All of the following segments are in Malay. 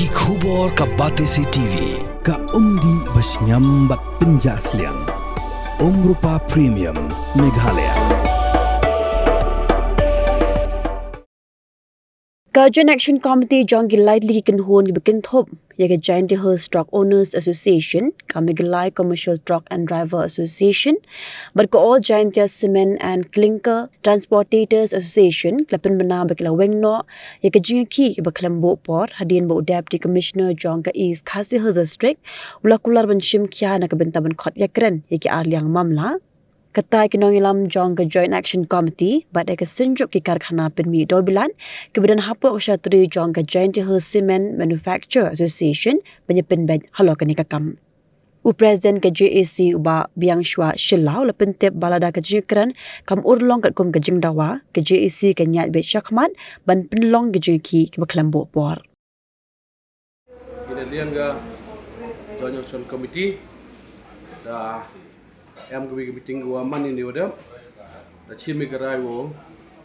Ki khubor ka Batesi TV. Ka umdi basnyambak penjaslian. Rupa Premium Meghalaya. Ka Joint Action Committee John Gilai lagi kenhon bikin thop ya ke Giant Hills Truck Owners Association, ka Meghalaya Commercial Truck and Driver Association, but ko all Giant Cement and Clinker Transportators Association, klapen bena bakla wengno ya ke jingki ke baklambo por hadin bo Deputy Commissioner John ka East Khasi Hills District ulakular benshim kya na ke bentaban khot ya kren ya ke arliang mamla Katai kinongilam jong ke Joint Action Committee, badai ke senjuk ke karkhana penmi dolbilan, kemudian hapuk syatri jong ke Giant Hills Cement Manufacturer Association, penyepin bed halo ke nikakam. Presiden ke JAC uba biang shwa shilau lepen tip balada ke jingkran, kam urlong kat kum ke jingdawa, ke JAC ke nyat bet syakmat, ban penlong ke jingki ke baklambo por. Kita lihat ke Joint Action Committee, dah em cái meeting của man ini udah, dah cimi kerai wo,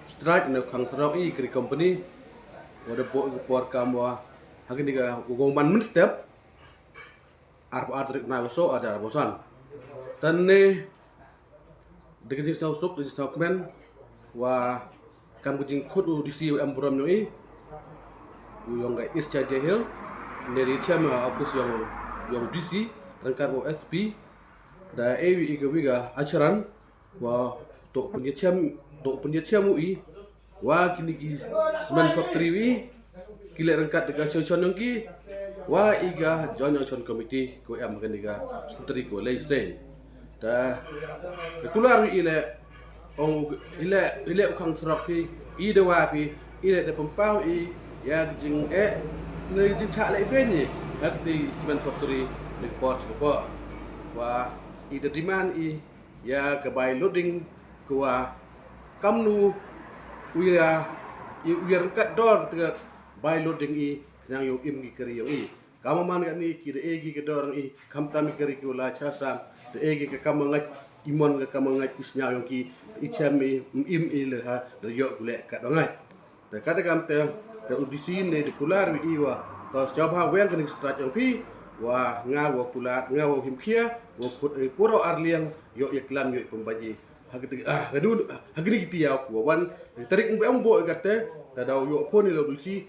strike nak kang serap i kiri company, udah buat kamu hari ni ke gongman men step, artirik na boso ada bosan, dan ni dekat sini sausuk, dekat sini kemen, wah kamu jing kod di sini em buram nyoi, yang gak East Giant Hill, dari cami office yang DC, rangkap OSP. Da ewi iga acaran wa tok penjetiam UI wa kini ki semen factory wi kile rangkat dega chon yang ki wa iga Joint Action Committee ko am kan diga sentri ko lay strain da kular wi ile ukang serok pi ide wa pi ile de pempau I ya jing ne jing cha lai benye hak di semen factory di port ko wa ida demand ya kebai loading kuah kamnu uya rangkat dor te bai loading yang yo im gi keri yo kamu man kan kira egi ke dor kam tami keri ko la chasa te egi ke kam ngat imon ke kam ngat isnya yo ki ichem im le ha de yo le ka dongai de kata kam te udisi ne de kular wi wa to jabha wen kan strat yo pi wah ngawo kulat ngawo himkia wo puro arliang yo iklam yo pembaji hagdu hagni kitia ko wan tarik umbo gatte tadau yo poni lo dusi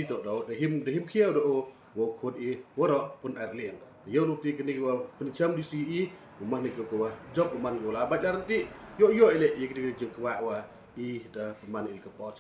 to do de himkia do wo khod woro pun arliang yo lukti kini ko pencam disi umah ni ko job uman ko la bajar ti yo ele ikri jeng kwa wa da peman il ke pot